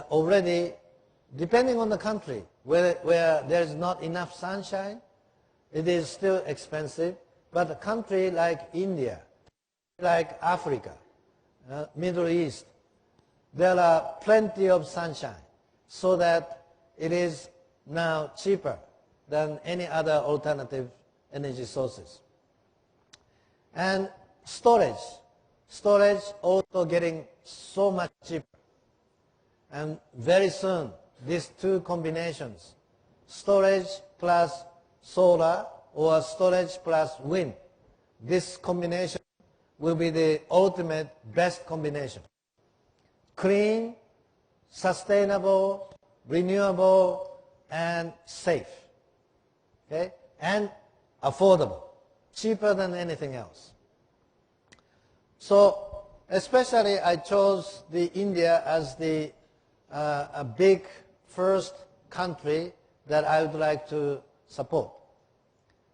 already, depending on the country, where there is not enough sunshine, it is still expensive. But a country like India, like Africa, Middle East, there are plenty of sunshine, so that it is now cheaper than any other alternative energy sources. And storage also getting so much cheaper. And very soon, these two combinations, storage plus solar or storage plus wind, this combination will be the ultimate best combination. Clean, sustainable, renewable, and safe. Okay? And affordable, cheaper than anything else. So especially I chose India as a big first country that I would like to support.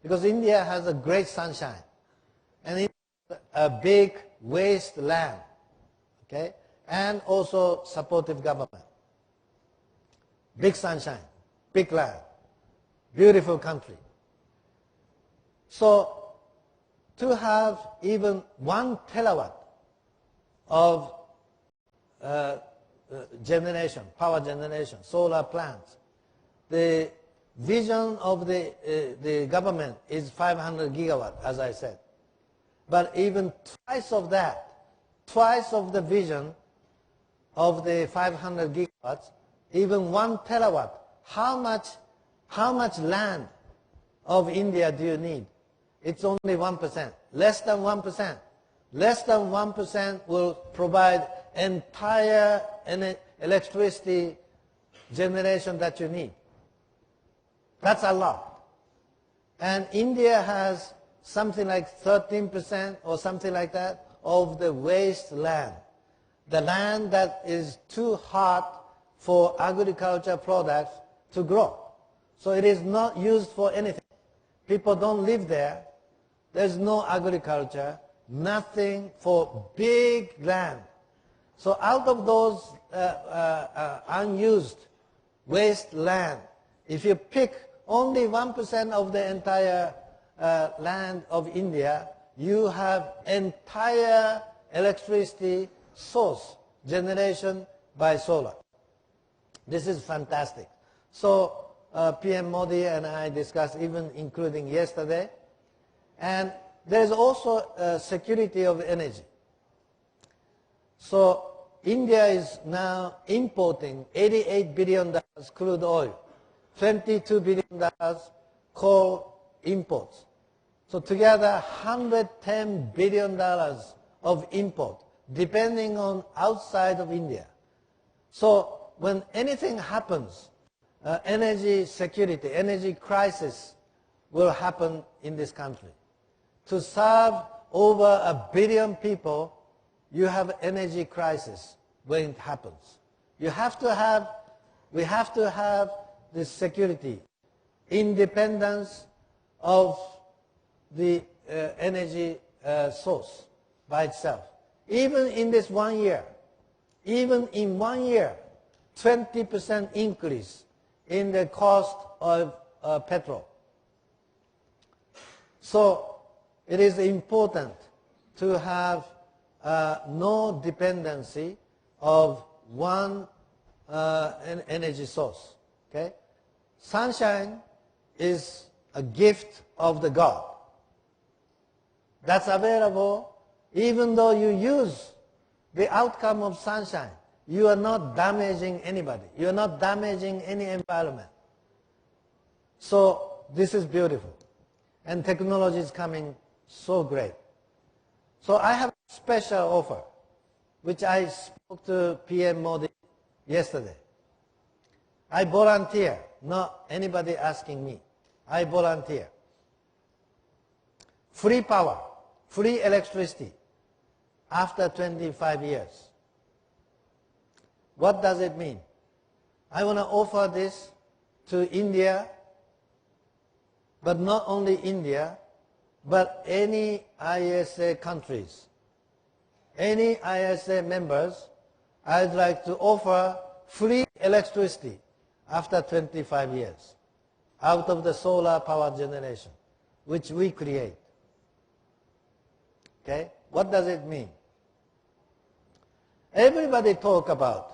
Because India has a great sunshine, and it's a big wasteland, okay? And also supportive government. Big sunshine, big land, beautiful country. So to have even 1 terawatt of generation, power generation, solar plants, the vision of the government is 500 gigawatt, as I said. But even twice of that, twice of the vision of the 500 gigawatts, even 1 terawatt, how much land of India do you need? It's only 1%, less than 1%. Less than 1% will provide entire electricity generation that you need. That's a lot. And India has something like 13% or something like that of the wasteland. The land that is too hot for agriculture products to grow. So it is not used for anything. People don't live there. There's no agriculture, nothing for big land. So out of those unused wasteland, if you pick only 1% of the entire land of India, you have entire electricity source generation by solar. This is fantastic. So PM Modi and I discussed, even including yesterday. And there is also security of energy. So India is now importing $88 billion crude oil, $22 billion coal imports. So together, $110 billion of import, depending on outside of India. So when anything happens, energy security, energy crisis will happen in this country. To serve over 1 billion people, you have energy crisis when it happens. We have to have this security, independence of the energy source by itself. Even in this 1 year, even in 1 year, 20% increase in the cost of petrol. So it is important to have no dependency of one energy source. Okay? Sunshine is a gift of the God. That's available even though you use the outcome of sunshine. You are not damaging anybody. You are not damaging any environment. So this is beautiful. And technology is coming so great. So I have a special offer, which I spoke to PM Modi yesterday. I volunteer, not anybody asking me. I volunteer. Free power, free electricity after 25 years. What does it mean? I want to offer this to India, but not only India, but any ISA countries. Any ISA members, I'd like to offer free electricity after 25 years out of the solar power generation, which we create. Okay? What does it mean? Everybody talk about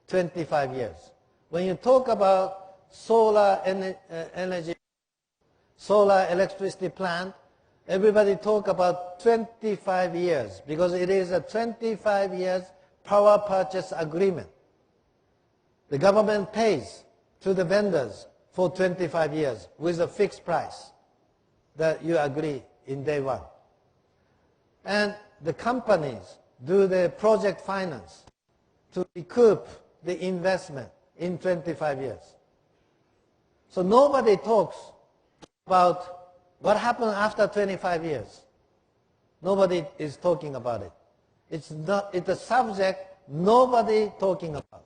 25 years. When you talk about solar energy, solar electricity plant, everybody talk about 25 years because it is a 25 years power purchase agreement. The government pays to the vendors for 25 years with a fixed price that you agree in day one. And the companies do the project finance to recoup the investment in 25 years. So nobody talks about what happened after 25 years. Nobody is talking about it. It's a subject nobody talking about.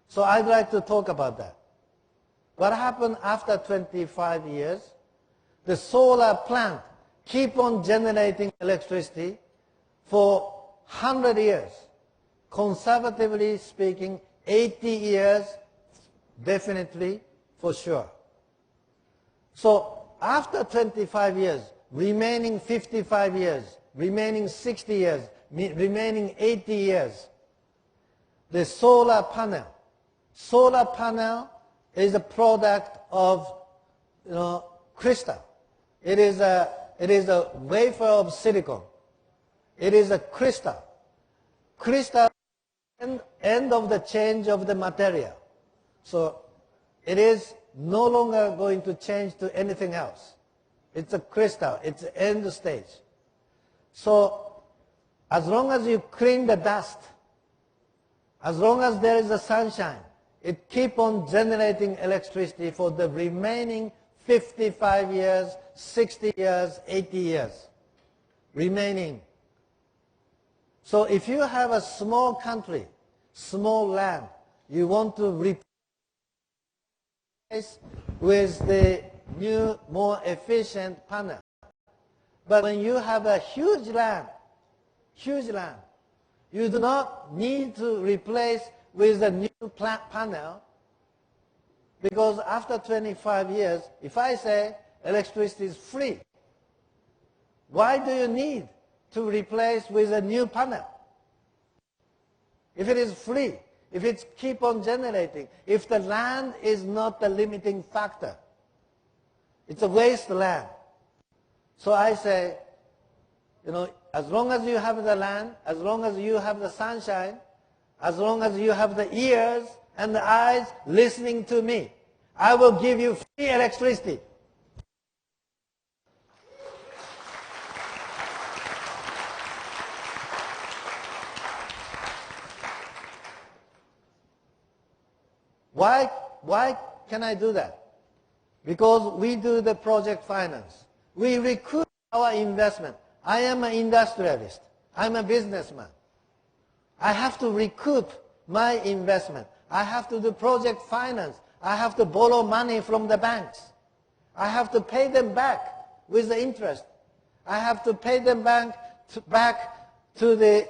So I'd like to talk about that. What happened after 25 years? The solar plant keep on generating electricity for 100 years. Conservatively speaking, 80 years, definitely, for sure. So after 25 years, remaining 55 years, remaining 60 years, remaining 80 years, the solar panel is a product of crystal. It is a wafer of silicon. It is a crystal. Crystal end of the change of the material. So it is no longer going to change to anything else. It's a crystal. It's the end stage. So as long as you clean the dust, as long as there is a sunshine, it keep on generating electricity for the remaining 55 years, 60 years, 80 years remaining. So if you have a small country, small land, you want to replace with the new, more efficient panel. But when you have a huge land, you do not need to replace with a new panel, because after 25 years, if I say electricity is free, why do you need to replace with a new panel? If it is free, if it keep on generating, if the land is not the limiting factor, it's a wasteland. So I say, as long as you have the land, as long as you have the sunshine, as long as you have the ears and the eyes listening to me, I will give you free electricity. Why can I do that? Because we do the project finance. We recoup our investment. I am an industrialist. I'm a businessman. I have to recoup my investment. I have to do project finance. I have to borrow money from the banks. I have to pay them back with the interest. I have to pay them back to the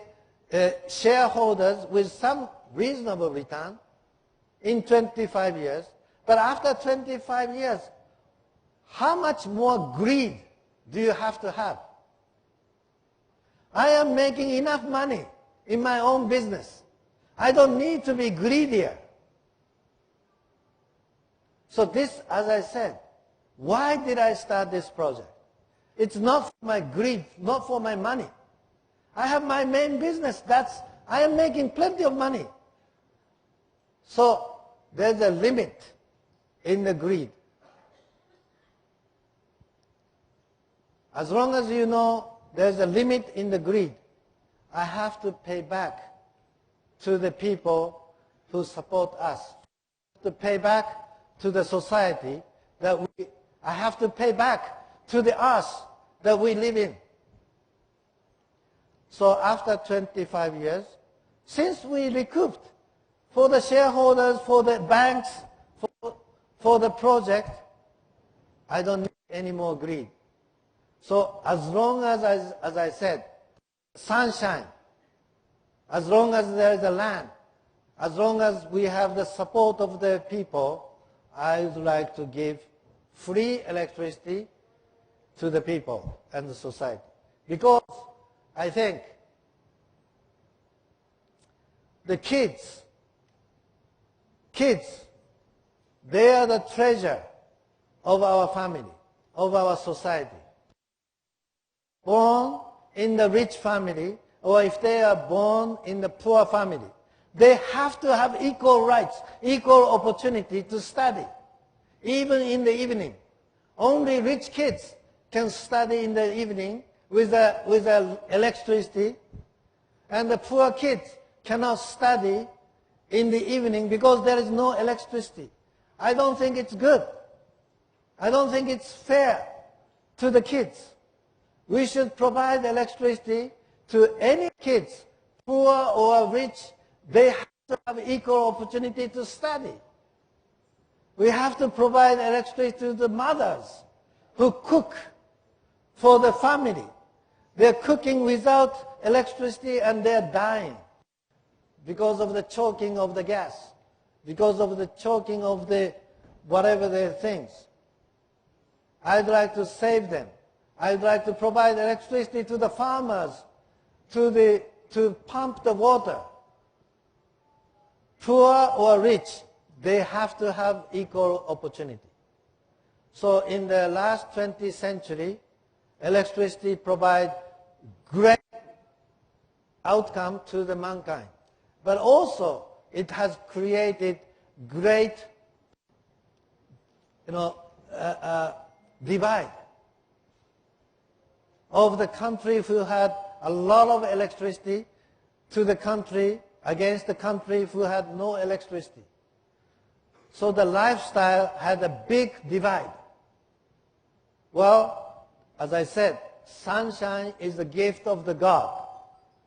shareholders with some reasonable return in 25 years. But after 25 years, how much more greed do you have to have? I am making enough money in my own business. I don't need to be greedier. So this, as I said, why did I start this project? It's not for my greed, not for my money. I have my main business. I am making plenty of money. So there's a limit in the greed. As long as you know there's a limit in the greed, I have to pay back to the people who support us, to pay back to the society I have to pay back to the us that we live in. So after 25 years, since we recouped for the shareholders, for the banks, for the project, I don't need any more greed. So as long as I said, sunshine, as long as there is a land, as long as we have the support of the people, I would like to give free electricity to the people and the society. Because I think the kids, they are the treasure of our family, of our society. Born in the rich family, or if they are born in the poor family, they have to have equal rights, equal opportunity to study, even in the evening. Only rich kids can study in the evening with electricity, and the poor kids cannot study in the evening because there is no electricity. I don't think it's good. I don't think it's fair to the kids. We should provide electricity to any kids, poor or rich. They have to have equal opportunity to study. We have to provide electricity to the mothers who cook for the family. They're cooking without electricity and they're dying because of the choking of the gas, because of the choking of the whatever the things. I'd like to save them. I'd like to provide electricity to the farmers to pump the water. Poor or rich, they have to have equal opportunity. So in the last 20th century, electricity provides great outcome to the mankind. But also, it has created great, divide of the country who had a lot of electricity to the country against the country who had no electricity. So the lifestyle had a big divide. Well, as I said, sunshine is the gift of the God.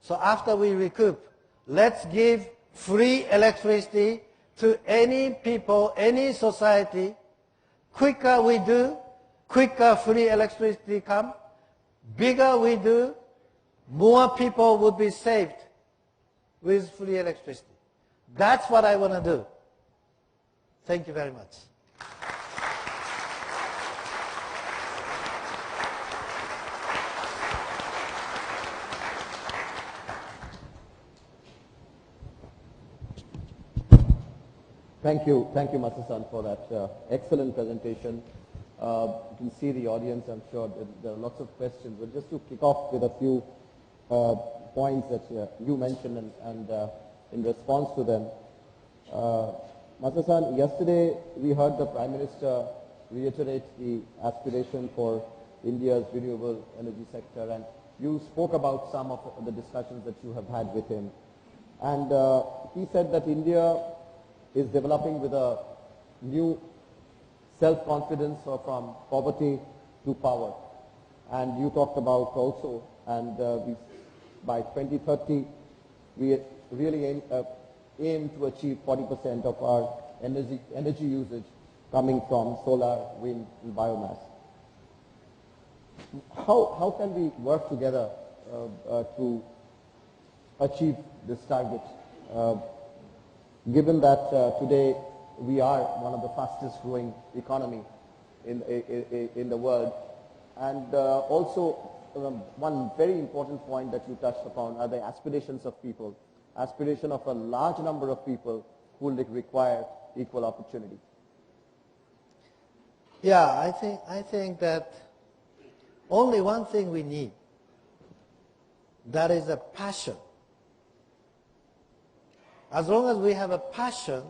So after we recoup, let's give free electricity to any people, any society. Quicker we do, quicker free electricity come. Bigger we do, more people would be saved with free electricity. That's what I want to do. Thank you very much. Thank you, Masayoshi-san, for that excellent presentation. You can see the audience, I'm sure there are lots of questions, but just to kick off with a few points that you mentioned and in response to them. Masayoshi-san, yesterday we heard the Prime Minister reiterate the aspiration for India's renewable energy sector, and you spoke about some of the discussions that you have had with him. And he said that India is developing with a new self-confidence from poverty to power. And you talked about also, and by 2030, we really aim to achieve 40% of our energy usage coming from solar, wind, and biomass. How can we work together to achieve this target? Given that today we are one of the fastest growing economy in the world, and also one very important point that you touched upon are the aspirations of people, aspiration of a large number of people who will require equal opportunity. Yeah, I think that only one thing we need, that is a passion. As long as we have a passion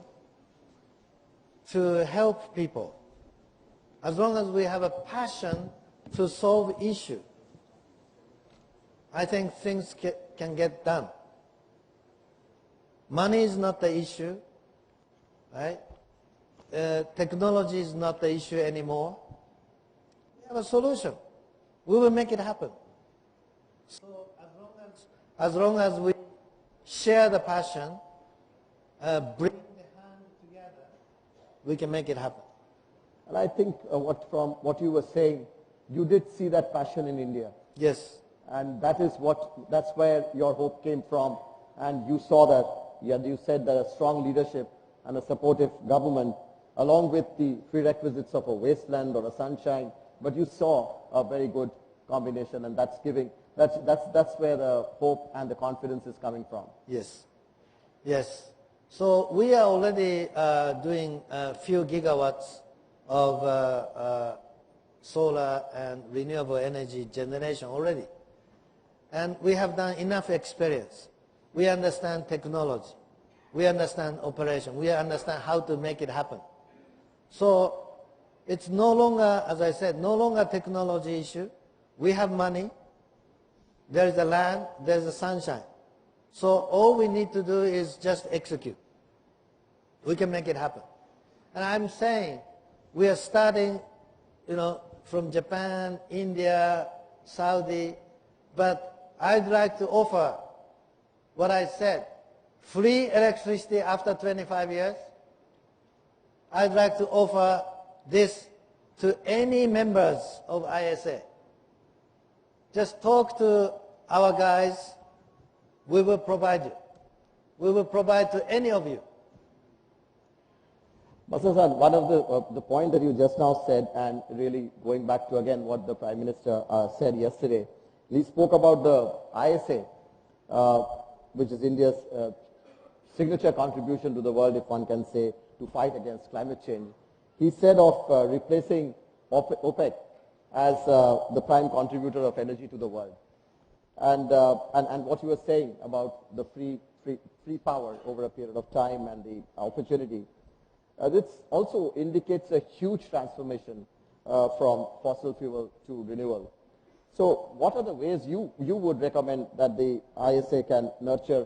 to help people, as long as we have a passion to solve issues, I think things can get done. Money is not the issue, right? Technology is not the issue anymore. We have a solution. We will make it happen. So as long as we share the passion, bring the hand together, we can make it happen. And I think from what you were saying, you did see that passion in India. Yes. And that's where your hope came from, and you saw that you said that a strong leadership and a supportive government, along with the prerequisites of a wasteland or a sunshine, but you saw a very good combination, and that's where the hope and the confidence is coming from. Yes. Yes. So we are already doing a few gigawatts of solar and renewable energy generation already. And we have done enough experience. We understand technology. We understand operation. We understand how to make it happen. So it's no longer, as I said, no longer a technology issue. We have money. There is a land. There is a sunshine. So all we need to do is just execute. We can make it happen. And I'm saying we are starting, from Japan, India, Saudi, but I'd like to offer what I said, free electricity after 25 years. I'd like to offer this to any members of ISA. Just talk to our guys. We will provide you. We will provide to any of you. Masayoshi-san, one of the point that you just now said, and really going back to again what the Prime Minister said yesterday, he spoke about the ISA, which is India's signature contribution to the world, if one can say, to fight against climate change. He said of replacing OPEC as the prime contributor of energy to the world. And what you were saying about the free power over a period of time and the opportunity, this also indicates a huge transformation from fossil fuel to renewable. So what are the ways you would recommend that the ISA can nurture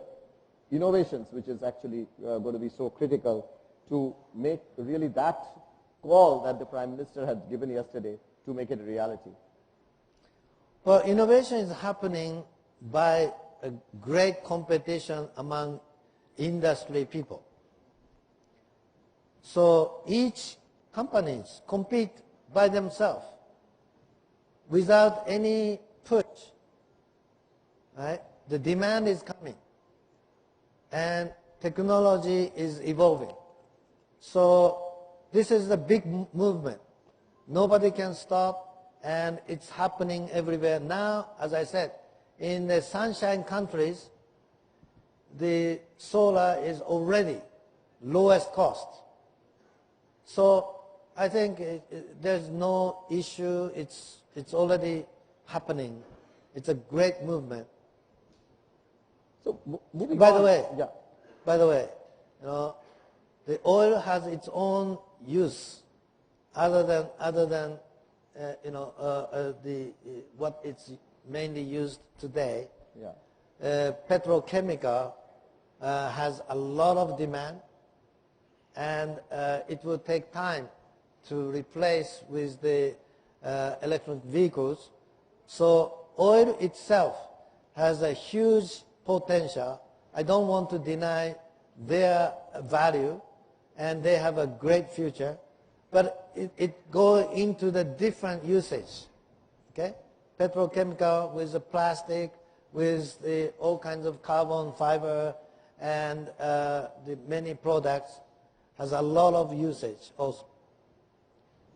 innovations, which is actually going to be so critical to make really that call that the Prime Minister had given yesterday to make it a reality? Well, innovation is happening by a great competition among industry people. So each companies compete by themselves without any push. Right? The demand is coming and technology is evolving. So this is a big movement. Nobody can stop, and it's happening everywhere. Now, as I said, in the sunshine countries, the solar is already lowest cost. So I think there's no issue. It's already happening. It's a great movement. So moving by on, the way, yeah. By the way, the oil has its own use, other than what it's mainly used today. Yeah. Petrochemical has a lot of demand, and it will take time to replace with the electric vehicles. So oil itself has a huge potential. I don't want to deny their value, and they have a great future, but it goes into the different usage. Okay, petrochemical with the plastic, with the all kinds of carbon fiber, and the many products has a lot of usage also.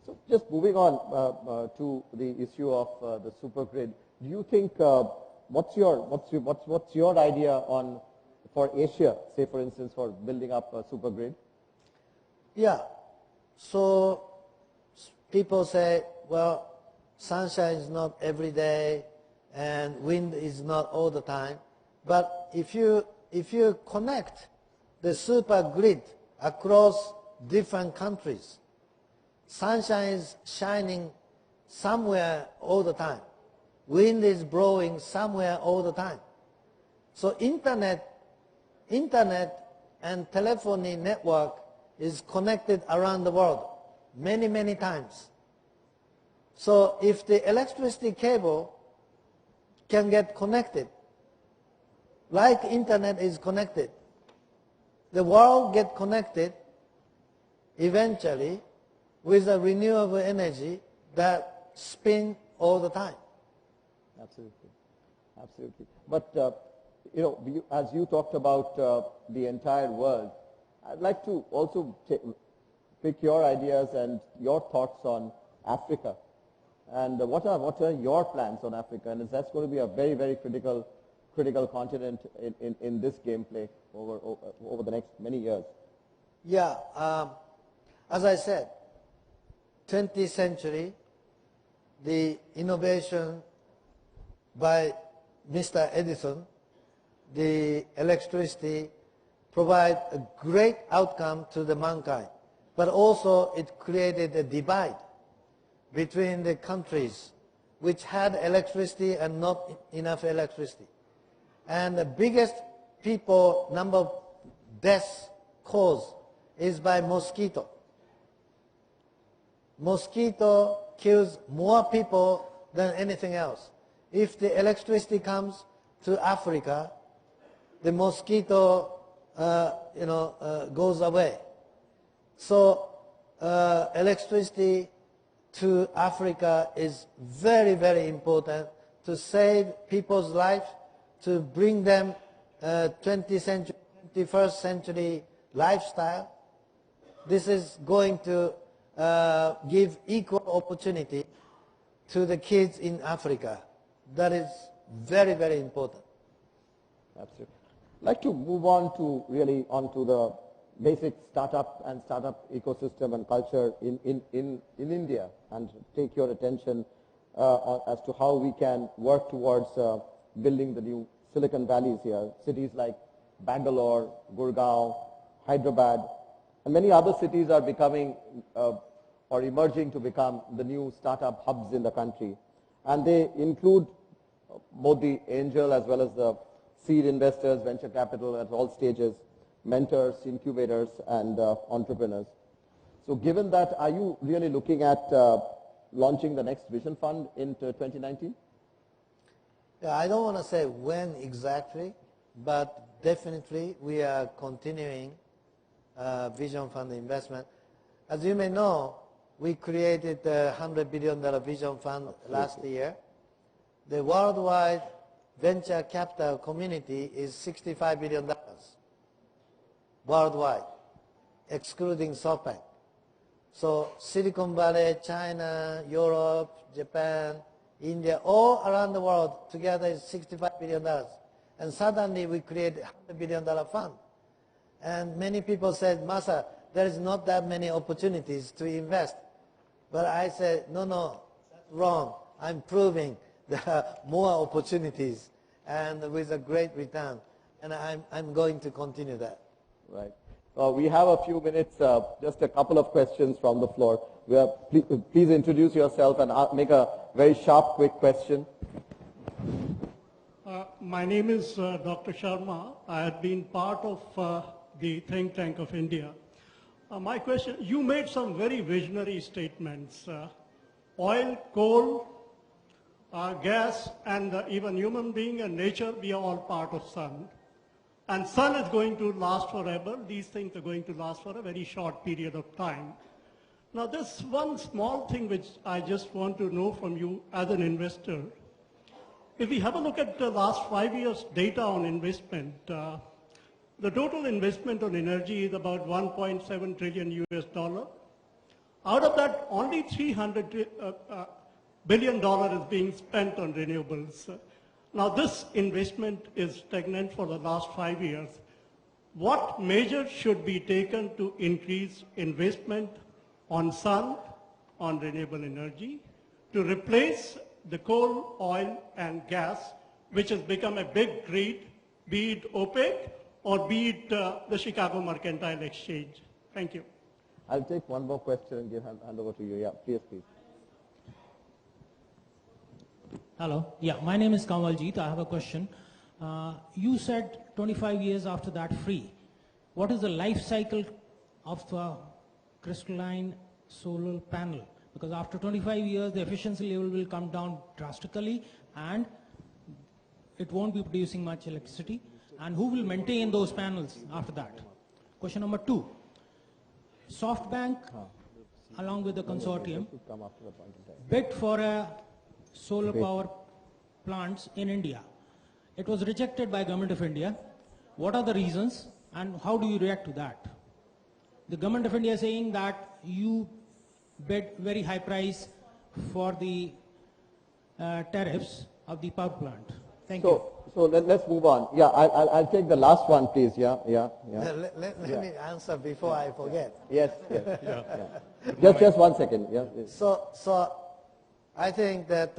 So just moving on to the issue of the super grid, do you think what's your idea on for Asia, say for instance, for building up a super grid? Yeah. So people say, well, sunshine is not every day, and wind is not all the time. But if you connect the super grid across different countries, sunshine is shining somewhere all the time. Wind is blowing somewhere all the time. So internet and telephony network is connected around the world many, many times. So if the electricity cable can get connected, like internet is connected, the world get connected eventually with a renewable energy that spin all the time. Absolutely. Absolutely. But you know, as you talked about the entire world, I'd like to also pick your ideas and your thoughts on Africa. And what are your plans on Africa? And that's going to be a very, very critical continent in this gameplay over the next many years. Yeah, as I said, 20th century, the innovation by Mr. Edison, the electricity, provide a great outcome to the mankind. But also it created a divide between the countries which had electricity and not enough electricity. And the biggest number of deaths caused is by mosquito. Mosquito kills more people than anything else. If the electricity comes to Africa, the mosquito goes away. So electricity to Africa is very, very important to save people's lives, to bring them 20th century, 21st century lifestyle. This is going to give equal opportunity to the kids in Africa. That is very, very important. Absolutely. I'd like to move on to onto the basic startup ecosystem and culture in India, and take your attention as to how we can work towards building the new Silicon Valleys here. Cities like Bangalore, Gurgaon, Hyderabad, and many other cities are becoming or emerging to become the new startup hubs in the country. And they include both the angel as well as the seed investors, venture capital at all stages, mentors, incubators, and entrepreneurs. So given that, are you really looking at launching the next Vision Fund in 2019? Yeah, I don't want to say when exactly, but definitely we are continuing Vision Fund investment. As you may know, we created the $100 billion Vision Fund last year. The worldwide venture capital community is $65 billion worldwide, excluding Softbank. So Silicon Valley, China, Europe, Japan, India, all around the world together is $65 billion. And suddenly we create a $100 billion fund. And many people said, Masa, there is not that many opportunities to invest. But I said, no, that's wrong. I'm proving there are more opportunities and with a great return. And I'm going to continue that. Right. We have a few minutes, just a couple of questions from the floor. Please introduce yourself and make a very sharp, quick question. My name is Dr. Sharma. I have been part of the think tank of India. My question, you made some very visionary statements. Oil, coal, gas, and even human being and nature, we are all part of sun. And sun is going to last forever. These things are going to last for a very short period of time. Now, there's one small thing which I just want to know from you as an investor. If we have a look at the last 5 years data on investment, the total investment on energy is about $1.7 trillion US. Out of that, only $300 billion is being spent on renewables. Now, this investment is stagnant for the last 5 years. What measures should be taken to increase investment on sun, on renewable energy, to replace the coal, oil, and gas, which has become a big greed, be it OPEC or be it the Chicago Mercantile Exchange? Thank you. I'll take one more question and hand over to you. Yeah, please. Hello. Yeah, my name is Kamaljeet. I have a question. You said 25 years after that free. What is the life cycle of a crystalline solar panel? Because after 25 years, the efficiency level will come down drastically and it won't be producing much electricity. And who will maintain those panels after that? Question number 2. Softbank, along with the consortium, bid for a solar power plants in India. It was rejected by Government of India. What are the reasons and how do you react to that? The Government of India is saying that you bid very high price for the tariffs of the power plant. Thank you. So let's move on. Yeah, I'll take the last one, please. Yeah. Let me answer before I forget. Yes. Yeah. Just 1 second. Yeah. So I think that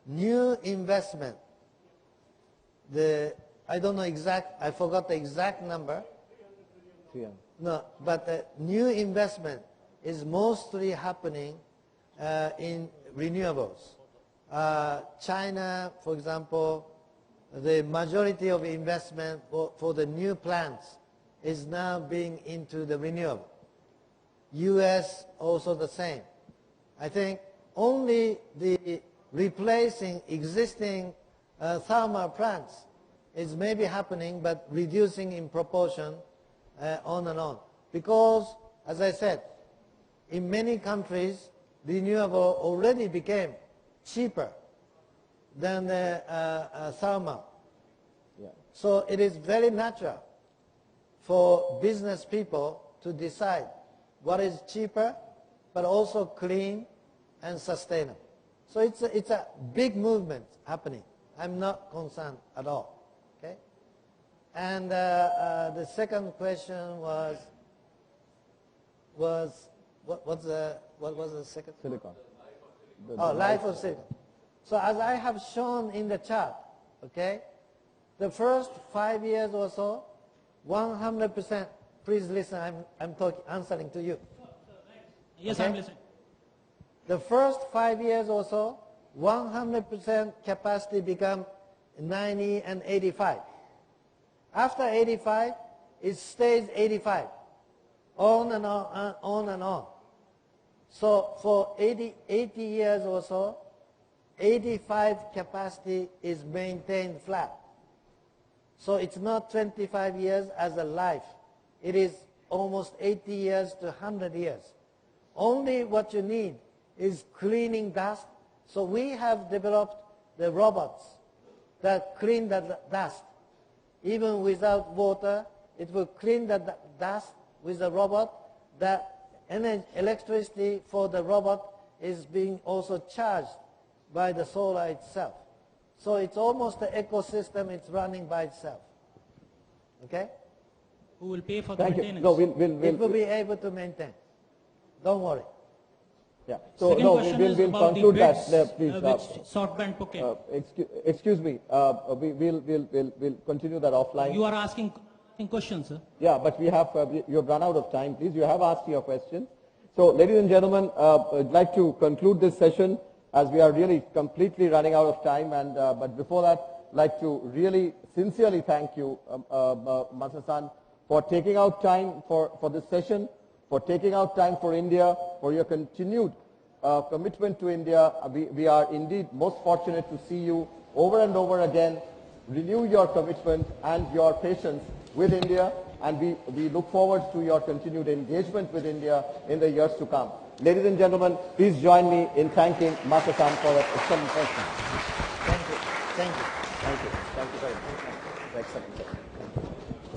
new investment, I don't know I forgot the exact number. Yeah. No, but the new investment is mostly happening in renewables. China, for example, the majority of investment for the new plants is now being into the renewable. US also the same. I think only the replacing existing thermal plants is maybe happening, but reducing in proportion on and on. Because, as I said, in many countries, renewable already became cheaper than the thermal. Yeah. So it is very natural for business people to decide what is cheaper, but also clean and sustainable. So it's a big movement happening. I'm not concerned at all. Okay. And the second question was what was the second? Silicon. Life of silicon. So as I have shown in the chart, okay, the first 5 years or so, 100%. Please listen. I'm answering to you. Yes, okay? I'm listening. The first 5 years or so, 100% capacity become 90 and 85. After 85, it stays 85, on and on. So for 80 years or so, 85 capacity is maintained flat. So it's not 25 years as a life. It is almost 80 years to 100 years. Only what you need is cleaning dust. So we have developed the robots that clean the dust. Even without water, it will clean the dust with a robot. That electricity for the robot is being also charged by the solar itself. So it's almost an ecosystem, it's running by itself. Okay? Who will pay for the Thank you. maintenance? No, It will be able to maintain. Don't worry. Yeah. So Second no, question we'll is about conclude the that, bids, please. which Softbank took in. Excuse me. We'll continue that offline. You are asking questions, sir. Yeah, but you have run out of time. Please, you have asked your question. So, ladies and gentlemen, I'd like to conclude this session as we are really completely running out of time. And but before that, I'd like to really sincerely thank you, Masayoshi-san, for taking out time for this session, for taking out time for India, for your continued commitment to India. We are indeed most fortunate to see you over and over again renew your commitment and your patience with India, and we look forward to your continued engagement with India in the years to come. Ladies and gentlemen, please join me in thanking Masayoshi-san for that excellent question. Thank you. Thank you. Thank you. Thank you very much. Excellent.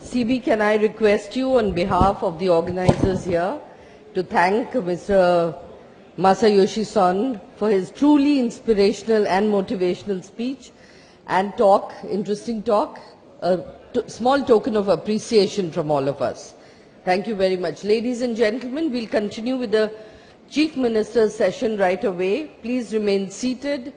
CB, can I request you on behalf of the organizers here to thank Mr. Masayoshi Son for his truly inspirational and motivational speech and talk, interesting talk, a small token of appreciation from all of us. Thank you very much. Ladies and gentlemen, we'll continue with the Chief Minister's session right away. Please remain seated.